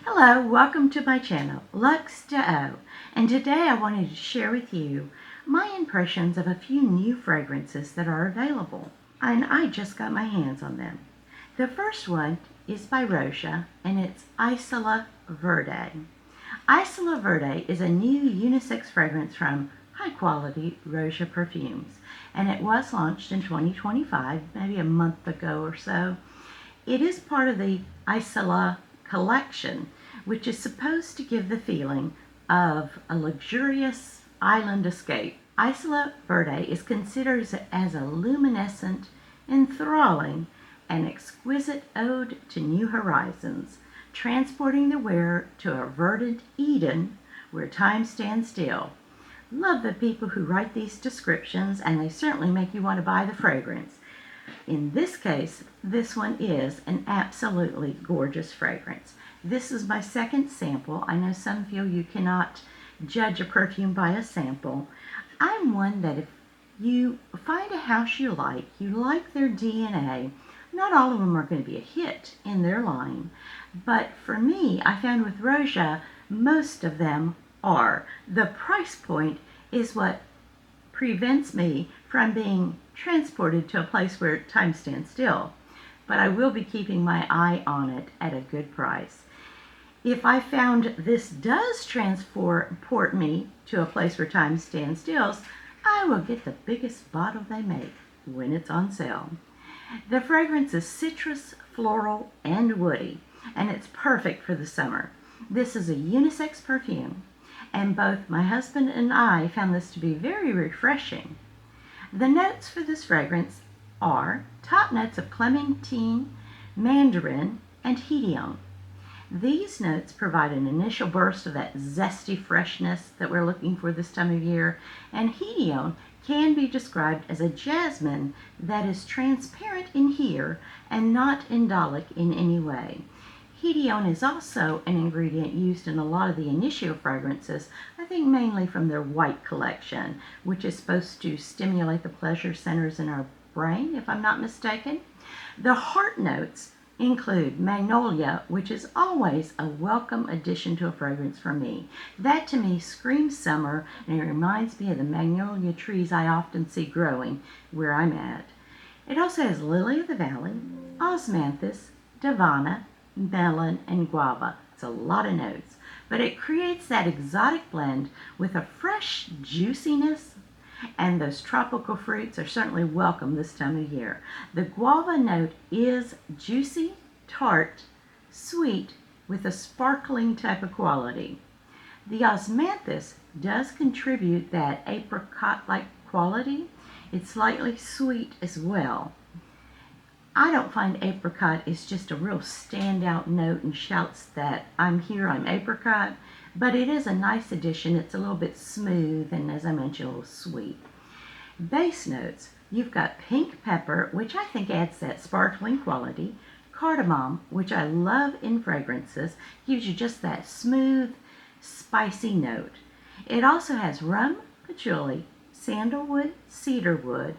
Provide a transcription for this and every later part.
Hello, welcome to my channel, Lux to O, and today I wanted to share with you my impressions of a few new fragrances that are available, and I just got my hands on them. The first one is by Roja, and it's Isola Verde. Isola Verde is a new unisex fragrance from high-quality Roja Perfumes, and it was launched in 2025, maybe a month ago or so. It is part of the Isola collection, which is supposed to give the feeling of a luxurious island escape. Isola Verde is considered as a luminescent, enthralling, and exquisite ode to new horizons, transporting the wearer to a verdant Eden where time stands still. Love the people who write these descriptions, and they certainly make you want to buy the fragrance. In this case, this one is an absolutely gorgeous fragrance. This is my second sample. I know some feel you cannot judge a perfume by a sample. I'm one that if you find a house you like their DNA, not all of them are going to be a hit in their line. But for me, I found with Roja, most of them are. The price point is what prevents me from being transported to a place where time stands still. But I will be keeping my eye on it at a good price. If I found this does transport me to a place where time stands still, I will get the biggest bottle they make when it's on sale. The fragrance is citrus, floral, and woody, and it's perfect for the summer. This is a unisex perfume, and both my husband and I found this to be very refreshing. The notes for this fragrance are top notes of clementine, mandarin, and hedione. These notes provide an initial burst of that zesty freshness that we're looking for this time of year, and hedione can be described as a jasmine that is transparent in here and not indolic in any way. Hedione is also an ingredient used in a lot of the initial fragrances, I think mainly from their white collection, which is supposed to stimulate the pleasure centers in our brain, if I'm not mistaken. The heart notes include magnolia, which is always a welcome addition to a fragrance for me. That to me screams summer, and it reminds me of the magnolia trees I often see growing where I'm at. It also has lily of the valley, osmanthus, davana, melon, and guava. It's a lot of notes, but it creates that exotic blend with a fresh juiciness, and those tropical fruits are certainly welcome this time of year. The guava note is juicy, tart, sweet, with a sparkling type of quality. The osmanthus does contribute that apricot-like quality. It's slightly sweet as well. I don't find apricot is just a real standout note and shouts that I'm here, I'm apricot, but it is a nice addition. It's a little bit smooth and, as I mentioned, a little sweet. Base notes, you've got pink pepper, which I think adds that sparkling quality, cardamom, which I love in fragrances, gives you just that smooth, spicy note. It also has rum, patchouli, sandalwood, cedarwood,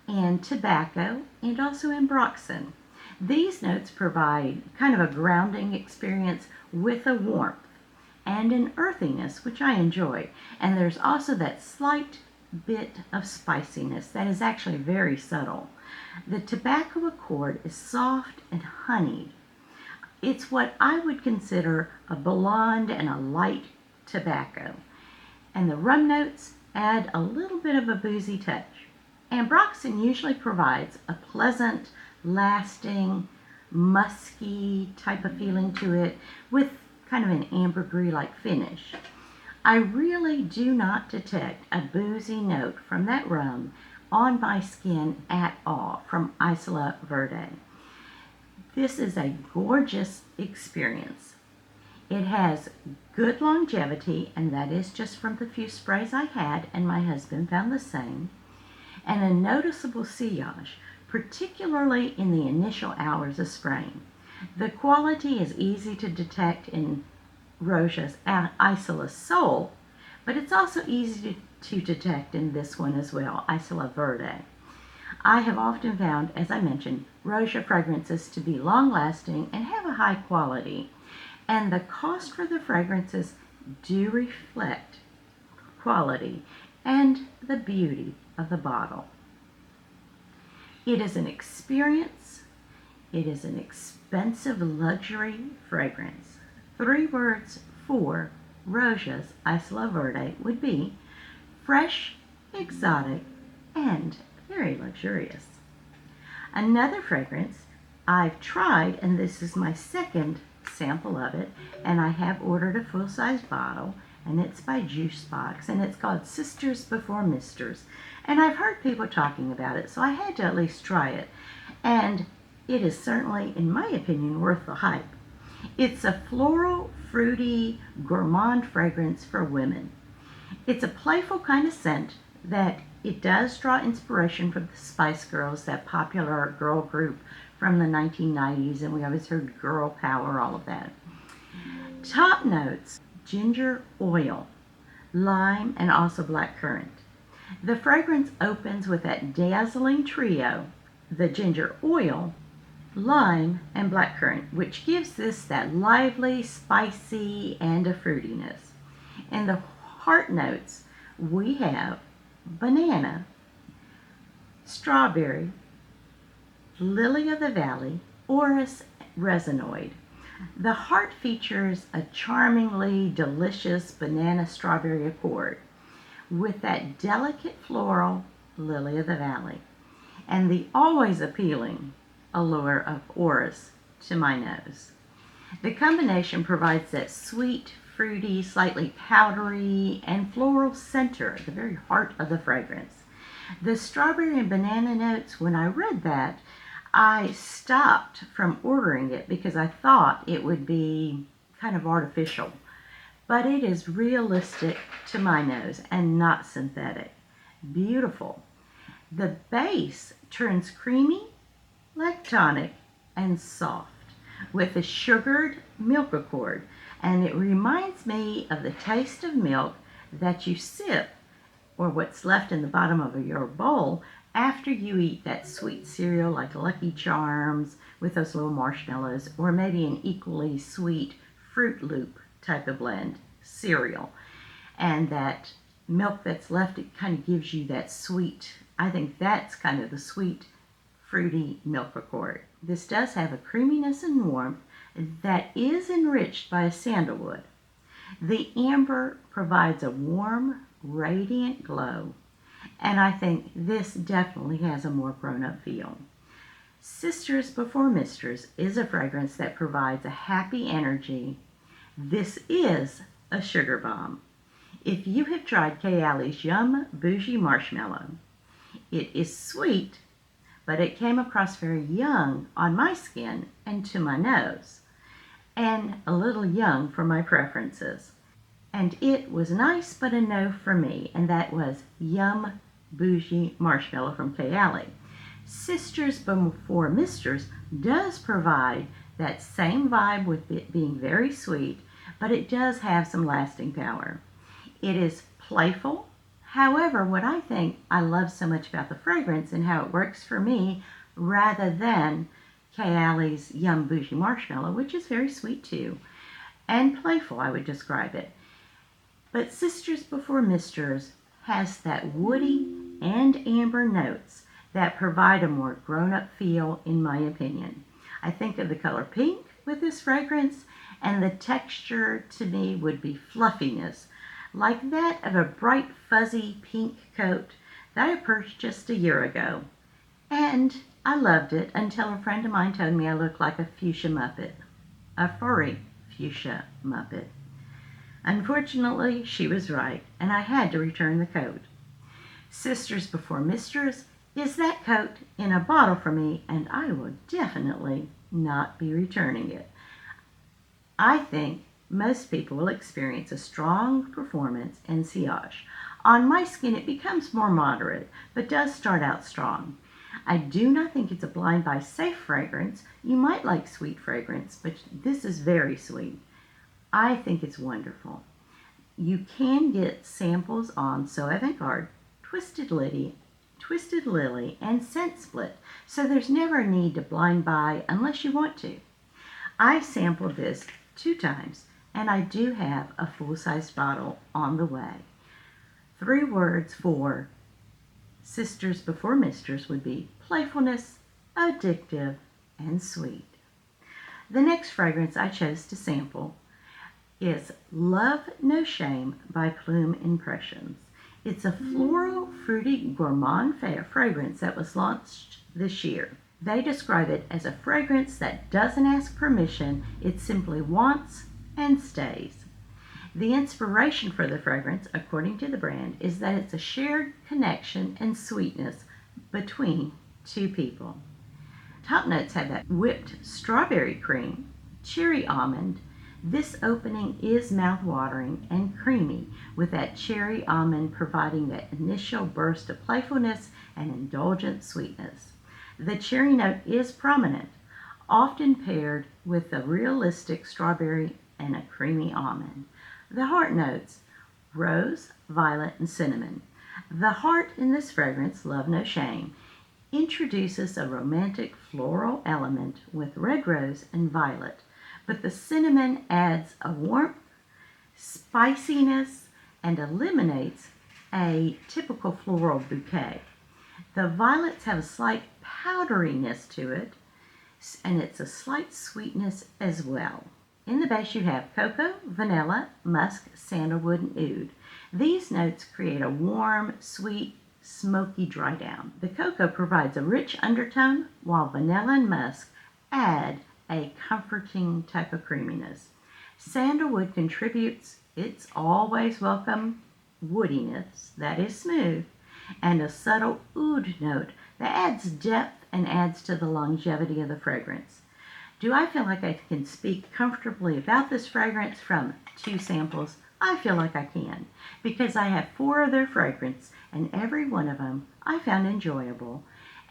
and tobacco, and also ambroxan. These notes provide kind of a grounding experience with a warmth and an earthiness, which I enjoy. And there's also that slight bit of spiciness that is actually very subtle. The tobacco accord is soft and honeyed. It's what I would consider a blonde and a light tobacco. And the rum notes add a little bit of a boozy touch. Ambroxan usually provides a pleasant, lasting, musky type of feeling to it with kind of an ambergris-like finish. I really do not detect a boozy note from that rum on my skin at all from Isola Verde. This is a gorgeous experience. It has good longevity, and that is just from the few sprays I had, and my husband found the same, and a noticeable sillage, particularly in the initial hours of spraying. The quality is easy to detect in Roja's Isola Sol, but it's also easy to detect in this one as well, Isola Verde. I have often found, as I mentioned, Roja fragrances to be long-lasting and have a high quality. And the cost for the fragrances do reflect quality and the beauty of the bottle. It is an experience. It is an expensive luxury fragrance. 3 words for Roja's Isola Verde would be fresh, exotic, and very luxurious. Another fragrance I've tried, and this is my second sample of it, and I have ordered a full-size bottle, and it's by Jusbox, and it's called Sisters Before Misters. And I've heard people talking about it, so I had to at least try it. And it is certainly, in my opinion, worth the hype. It's a floral, fruity, gourmand fragrance for women. It's a playful kind of scent that it does draw inspiration from the Spice Girls, that popular girl group from the 1990s, and we always heard girl power, all of that. Top notes: ginger oil, lime, and also blackcurrant. The fragrance opens with that dazzling trio, the ginger oil, lime, and blackcurrant, which gives this that lively, spicy, and a fruitiness. In the heart notes, we have banana, strawberry, lily of the valley, orris resinoid. The heart features a charmingly delicious banana strawberry accord with that delicate floral lily of the valley and the always appealing allure of orris to my nose. The combination provides that sweet, fruity, slightly powdery, and floral center at the very heart of the fragrance. The strawberry and banana notes, when I read that, I stopped from ordering it because I thought it would be kind of artificial. But it is realistic to my nose and not synthetic. Beautiful. The base turns creamy, lactonic, and soft with a sugared milk accord, and it reminds me of the taste of milk that you sip, or what's left in the bottom of your bowl after you eat that sweet cereal like Lucky Charms with those little marshmallows, or maybe an equally sweet Fruit Loop type of blend cereal. And that milk that's left, it kind of gives you that sweet, I think that's kind of the sweet, fruity milk accord. This does have a creaminess and warmth that is enriched by a sandalwood. The amber provides a warm, radiant glow, and I think this definitely has a more grown-up feel. Sisters Before Misters is a fragrance that provides a happy energy. This is a sugar bomb. If you have tried Kayali's Yum Bougie Marshmallow, it is sweet, but it came across very young on my skin and to my nose, and a little young for my preferences. And it was nice, but a no for me, and that was Yum Bougie Marshmallow from Kayali. Sisters Before Misters does provide that same vibe with it being very sweet, but it does have some lasting power. It is playful. However, what I think I love so much about the fragrance and how it works for me, rather than Kayali's Yum Bougie Marshmallow, which is very sweet too, and playful, I would describe it. But Sisters Before Misters has that woody and amber notes that provide a more grown-up feel, in my opinion. I think of the color pink with this fragrance, and the texture to me would be fluffiness, like that of a bright fuzzy pink coat that I purchased a year ago. And I loved it until a friend of mine told me I looked like a fuchsia muppet, a furry fuchsia muppet. Unfortunately, she was right, and I had to return the coat. Sisters Before Misters is that coat in a bottle for me, and I will definitely not be returning it. I think most people will experience a strong performance and sillage. On my skin, it becomes more moderate, but does start out strong. I do not think it's a blind buy safe fragrance. You might like sweet fragrance, but this is very sweet. I think it's wonderful. You can get samples on So Avant-Garde, Twisted Lily, and Scent Split, so there's never a need to blind buy unless you want to. I sampled this 2 times, and I do have a full-size bottle on the way. 3 words for Sisters Before Misters would be playfulness, addictive, and sweet. The next fragrance I chose to sample is Love No Shame by Plum Impressions. It's a floral, fruity, gourmand fragrance that was launched this year. They describe it as a fragrance that doesn't ask permission, it simply wants and stays. The inspiration for the fragrance, according to the brand, is that it's a shared connection and sweetness between 2 people. Top notes have that whipped strawberry cream, cherry almond. This opening is mouth-watering and creamy, with that cherry almond providing that initial burst of playfulness and indulgent sweetness. The cherry note is prominent, often paired with a realistic strawberry and a creamy almond. The heart notes, rose, violet, and cinnamon. The heart in this fragrance, Love No Shame, introduces a romantic floral element with red rose and violet, but the cinnamon adds a warmth, spiciness, and eliminates a typical floral bouquet. The violets have a slight powderiness to it, and it's a slight sweetness as well. In the base you have cocoa, vanilla, musk, sandalwood, and oud. These notes create a warm, sweet, smoky dry down. The cocoa provides a rich undertone, while vanilla and musk add a comforting type of creaminess. Sandalwood contributes its always welcome woodiness that is smooth, and a subtle oud note that adds depth and adds to the longevity of the fragrance. Do I feel like I can speak comfortably about this fragrance from 2 samples? I feel like I can, because I have 4 of their fragrance, and every one of them I found enjoyable,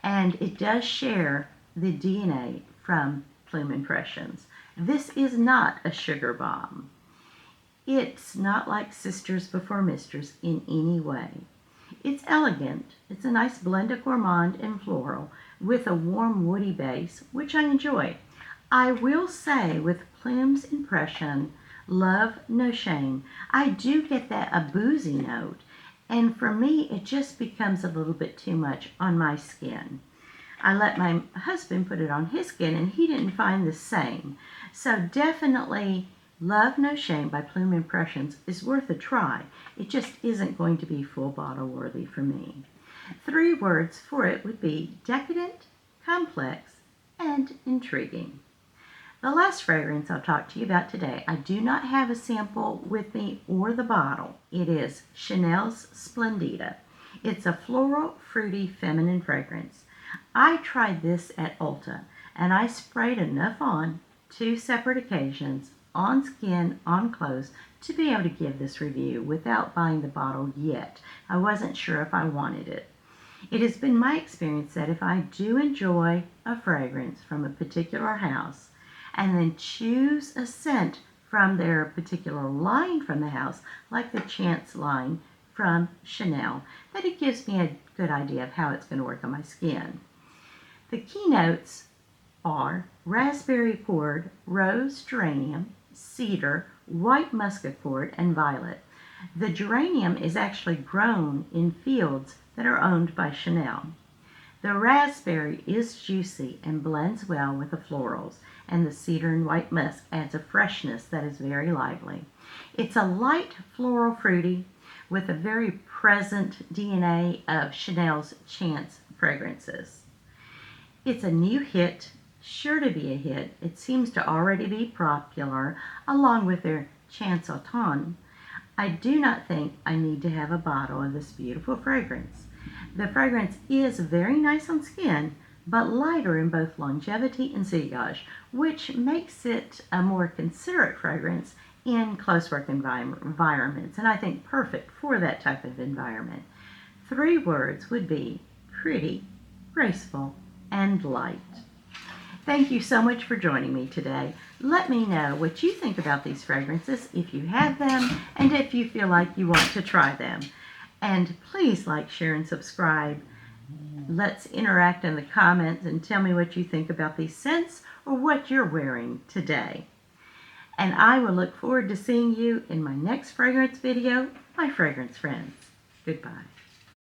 and it does share the DNA from Plum Impressions. This is not a sugar bomb. It's not like Sisters Before Misters in any way. It's elegant. It's a nice blend of gourmand and floral with a warm woody base, which I enjoy. I will say with Plum's Impression, Love No Shame, I do get that a boozy note, and for me it just becomes a little bit too much on my skin. I let my husband put it on his skin and he didn't find the same. So definitely Love No Shame by Plum Impressions is worth a try. It just isn't going to be full bottle worthy for me. 3 words for it would be decadent, complex, and intriguing. The last fragrance I'll talk to you about today, I do not have a sample with me or the bottle. It is Chanel's Splendide. It's a floral, fruity, feminine fragrance. I tried this at Ulta, and I sprayed enough on 2 separate occasions, on skin, on clothes, to be able to give this review without buying the bottle yet. I wasn't sure if I wanted it. It has been my experience that if I do enjoy a fragrance from a particular house, and then choose a scent from their particular line from the house, like the Chance line from Chanel, that it gives me a good idea of how it's going to work on my skin. The key notes are raspberry accord, rose geranium, cedar, white musk accord, and violet. The geranium is actually grown in fields that are owned by Chanel. The raspberry is juicy and blends well with the florals, and the cedar and white musk adds a freshness that is very lively. It's a light floral fruity with a very present DNA of Chanel's Chance fragrances. It's a new hit, sure to be a hit. It seems to already be popular along with their Chance Automne. I do not think I need to have a bottle of this beautiful fragrance. The fragrance is very nice on skin, but lighter in both longevity and sillage, which makes it a more considerate fragrance in close work environments, and I think perfect for that type of environment. 3 words would be pretty, graceful, and light. Thank you so much for joining me today. Let me know what you think about these fragrances, if you have them, and if you feel like you want to try them. And please like, share, and subscribe. Let's interact in the comments and tell me what you think about these scents or what you're wearing today. And I will look forward to seeing you in my next fragrance video, my fragrance friends. Goodbye.